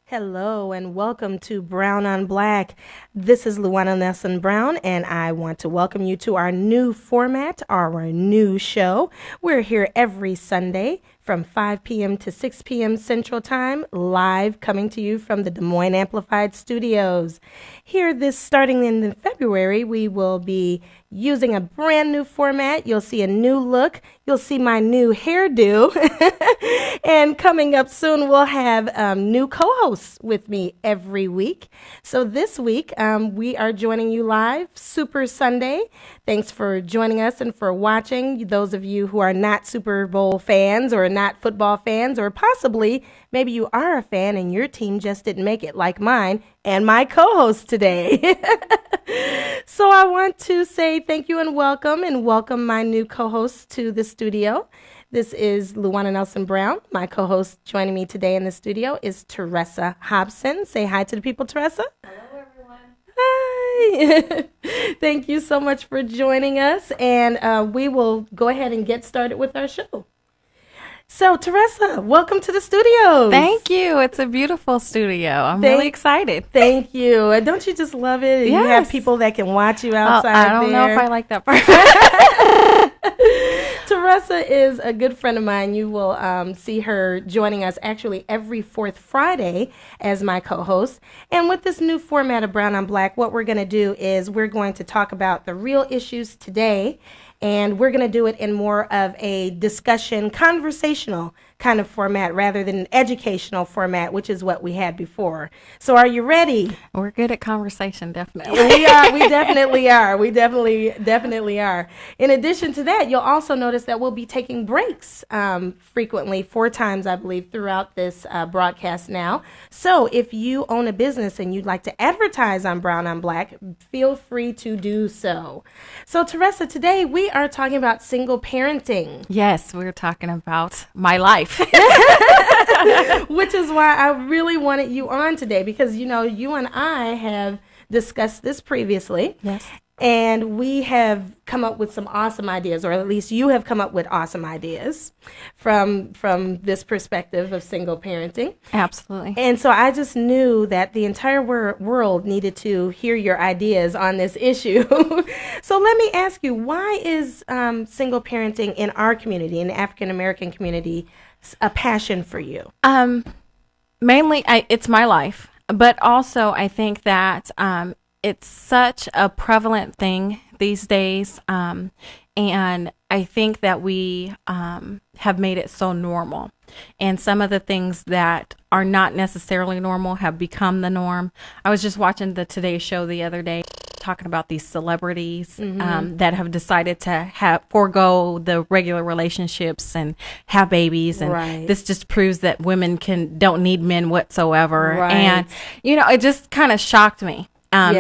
Hello and welcome to Brown on Black. This is Luana Nelson-Brown and I want to welcome you to our new format, our new show. We're here every Sunday from 5 p.m. to 6 p.m. Central Time, live coming to you from the Des Moines Amplified Studios. Here, starting in February, we will be using a brand new format. You'll see a new look. You'll see my new hairdo. And coming up soon, we'll have new co-hosts with me every week. So this week, we are joining you live, Super Sunday. Thanks for joining us and for watching. Those of you who are not Super Bowl fans or not football fans, or possibly maybe you are a fan and your team just didn't make it, like mine and my co-host today. So I want to say thank you and welcome my new co-host to the studio. This is Luana Nelson-Brown. My co-host joining me today in the studio is Teresa Hobson. Say hi to the people, Teresa. Hello, everyone. Hi. Thank you so much for joining us, and we will go ahead and get started with our show. So, Teresa, welcome to the studios. Thank you. It's a beautiful studio. I'm really excited. Thank you. Don't you just love it? Yes. You have people that can watch you outside I don't know there. if I like that part. Teresa is a good friend of mine. You will see her joining us actually every fourth Friday as my co-host. And with this new format of Brown on Black, what we're going to do is we're going to talk about the real issues today. And we're going to do it in more of a discussion, conversational kind of format rather than an educational format, which is what we had before. So are you ready? We're good at conversation, definitely. We are. We definitely are. We definitely are. In addition to that, you'll also notice that we'll be taking breaks frequently, 4 times, I believe, throughout this broadcast now. So if you own a business and you'd like to advertise on Brown on Black, feel free to do so. So, Teresa, today we are talking about single parenting. Yes, we're talking about my life. Which is why I really wanted you on today, because, you know, you and I have discussed this previously. Yes. And we have come up with some awesome ideas, or at least you have come up with awesome ideas from this perspective of single parenting. Absolutely. And so I just knew that the entire world needed to hear your ideas on this issue. So let me ask you, why is single parenting in our community, in the African American community, a passion for you? Mainly, it's my life, but also I think that it's such a prevalent thing these days, and I think that we have made it so normal. And some of the things that are not necessarily normal have become the norm. I was just watching the Today Show the other day, talking about these celebrities that have decided to forego the regular relationships and have babies, and this just proves that women don't need men whatsoever. And you know, it just kind of shocked me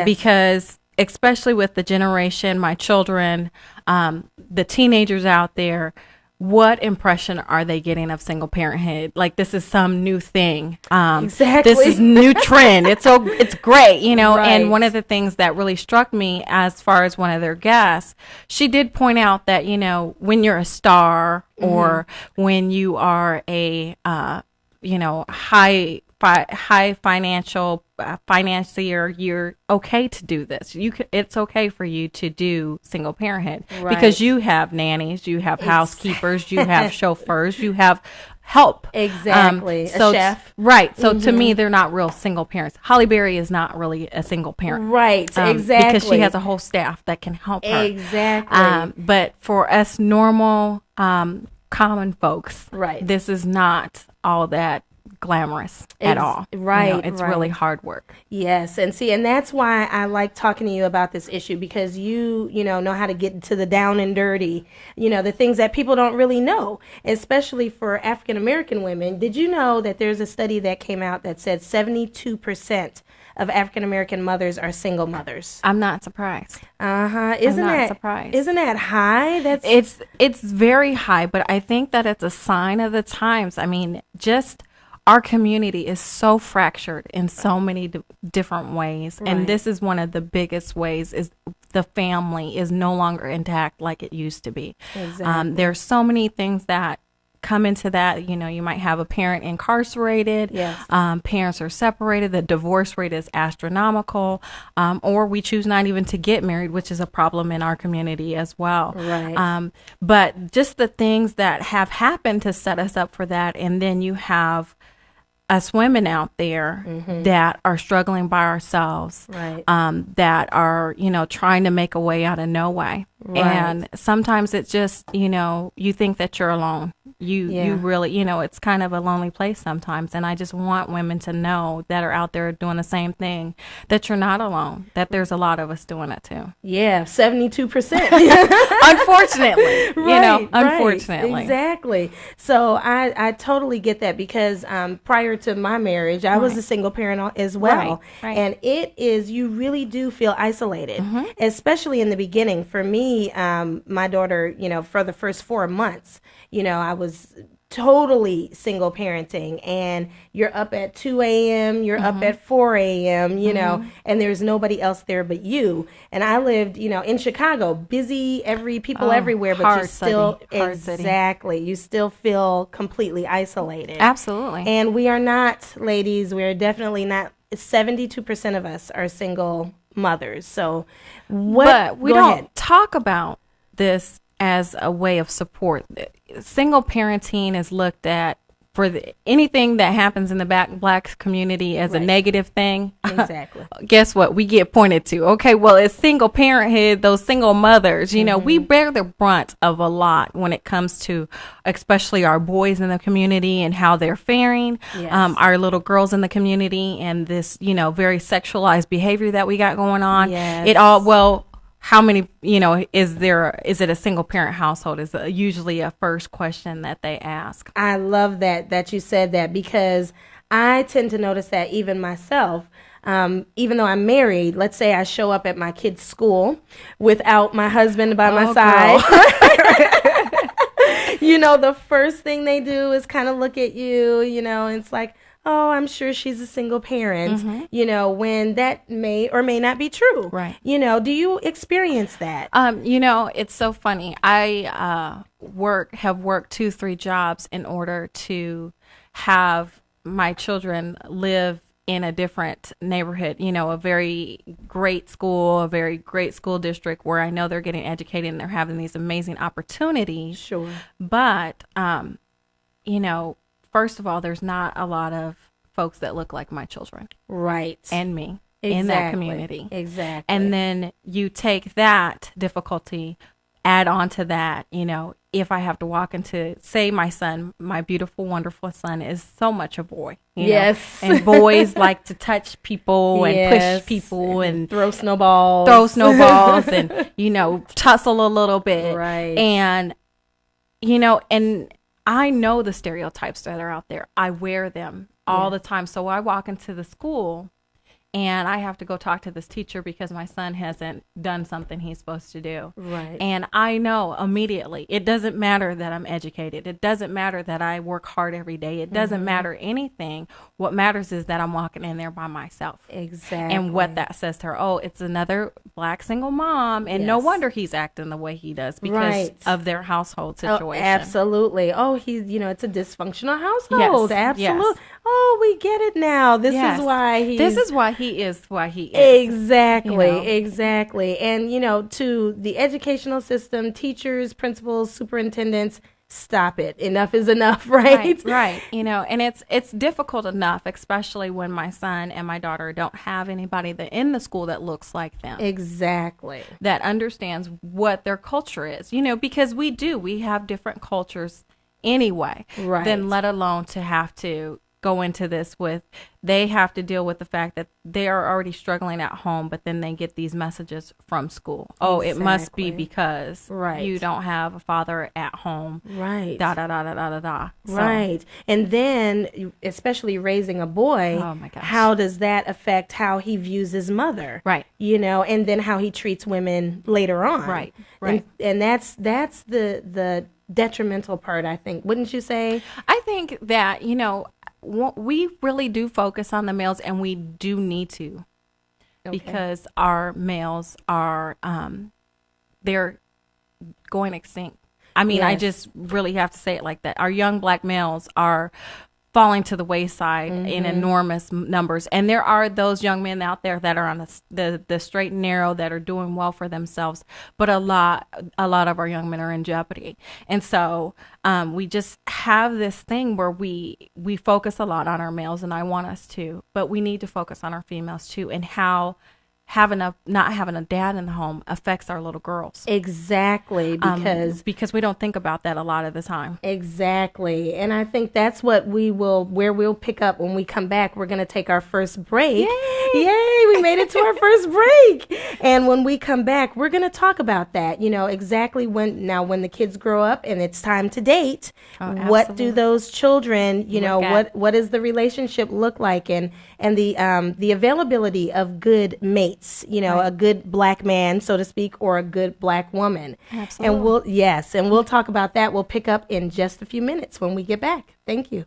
because especially with the generation, my children, the teenagers out there, what impression are they getting of single parenthood? Like, this is some new thing. Exactly. This is new trend. It's great, you know. And one of the things that really struck me, as far as one of their guests, she did point out that, you know, when you're a star or when you are a, you know, high financier, you're okay to do this. It's okay for you to do single parenthood because you have nannies, you have housekeepers, you have chauffeurs, you have help. Exactly. A chef. Right. So to me, they're not real single parents. Holly Berry is not really a single parent. Right. Exactly. Because she has a whole staff that can help her. Exactly. But for us normal, common folks, this is not all that glamorous at all. Right. You know, it's really hard work. Yes. And that's why I like talking to you about this issue, because you know how to get to the down and dirty, you know, the things that people don't really know, especially for African American women. Did you know that there's a study that came out that said 72% of African American mothers are single mothers? I'm not surprised. Isn't that high? It's very high, but I think that it's a sign of the times. I mean, just our community is so fractured in so many different ways. And this is one of the biggest ways, is the family is no longer intact like it used to be. Exactly. There's so many things that come into that. You might have a parent incarcerated. Yes. Parents are separated. The divorce rate is astronomical. Or we choose not even to get married, which is a problem in our community as well. Right. But just the things that have happened to set us up for that. And then you have us women out there that are struggling by ourselves, Right. that are, trying to make a way out of no way. Right. And sometimes it's just, you think that you're alone. You really, it's kind of a lonely place sometimes. And I just want women to know that are out there doing the same thing, that you're not alone, that there's a lot of us doing it too. Yeah, 72%. Unfortunately, unfortunately. Right, exactly. So I totally get that because prior to my marriage, I was a single parent as well. Right. And you really do feel isolated, especially in the beginning. For me, my daughter, for the first 4 months, I was totally single parenting, and you're up at 2 a.m., you're up at 4 a.m., and there's nobody else there but you. And I lived, in Chicago, busy, people everywhere, but you still, exactly, you still feel completely isolated. Absolutely. And we are not, ladies, we're definitely not, 72% of us are single mothers. So but we don't talk about this as a way of support. Single parenting is looked at for anything that happens in the Black community as a negative thing. Exactly. Guess what? We get pointed to. Okay, well, it's single parenthood, those single mothers, we bear the brunt of a lot when it comes to especially our boys in the community and how they're faring, our little girls in the community, and this, very sexualized behavior that we got going on. Yes. How many, is it a single parent household is usually a first question that they ask. I love that you said that, because I tend to notice that even myself, even though I'm married, let's say I show up at my kid's school without my husband by my side. The first thing they do is kind of look at you, and it's like, oh, I'm sure she's a single parent, when that may or may not be true. Right. Do you experience that? It's so funny. I have worked 2-3 jobs in order to have my children live in a different neighborhood, a very great school, a very great school district where I know they're getting educated and they're having these amazing opportunities. Sure. But, first of all, there's not a lot of folks that look like my children. Right. And me. Exactly. In that community. Exactly. And then you take that difficulty, add on to that, if I have to walk into, say my son, my beautiful, wonderful son is so much a boy. Yes. And boys like to touch people and push people and throw snowballs and, tussle a little bit. Right. And, and I know the stereotypes that are out there. I wear them all the time. So I walk into the school and I have to go talk to this teacher because my son hasn't done something he's supposed to do. Right. And I know immediately, it doesn't matter that I'm educated. It doesn't matter that I work hard every day. It doesn't matter anything. What matters is that I'm walking in there by myself. Exactly. And what that says to her, oh, it's another Black single mom. And no wonder he's acting the way he does because of their household situation. Oh, absolutely. Oh, it's a dysfunctional household. Yes. Absolutely. Yes. Oh, we get it now. This is why he is why he is. Exactly. And, to the educational system, teachers, principals, superintendents, stop it. Enough is enough, right? Right. And it's difficult enough, especially when my son and my daughter don't have anybody in the school that looks like them. Exactly. That understands what their culture is, because we have different cultures anyway. Right. Then let alone to have to go into this with, they have to deal with the fact that they are already struggling at home, but then they get these messages from school. Oh, it must be because you don't have a father at home. Right. Da, da, da, da, da, da, da. Right. And then, especially raising a boy, oh my gosh, how does that affect how he views his mother? Right. And then how he treats women later on. Right. And that's the detrimental part, I think. Wouldn't you say? I think that, we really do focus on the males, and we do need to, because our males are they're going extinct. I mean, I Yes. just really have to say it like that. Our young black males are falling to the wayside in enormous numbers, and there are those young men out there that are on the straight and narrow, that are doing well for themselves, but a lot of our young men are in jeopardy. And so we just have this thing where we focus a lot on our males, and I want us to, but we need to focus on our females too, and how not having a dad in the home affects our little girls. Exactly, Because we don't think about that a lot of the time. exactly. And I think that's what where we'll pick up when we come back. We're going to take our first break. Yay, we made it to our first break. And when we come back, we're going to talk about that, exactly when the kids grow up and it's time to date, what do those children, what does the relationship look like, and the availability of good mates, a good black man, so to speak, or a good black woman. Absolutely. And we'll talk about that. We'll pick up in just a few minutes when we get back. Thank you.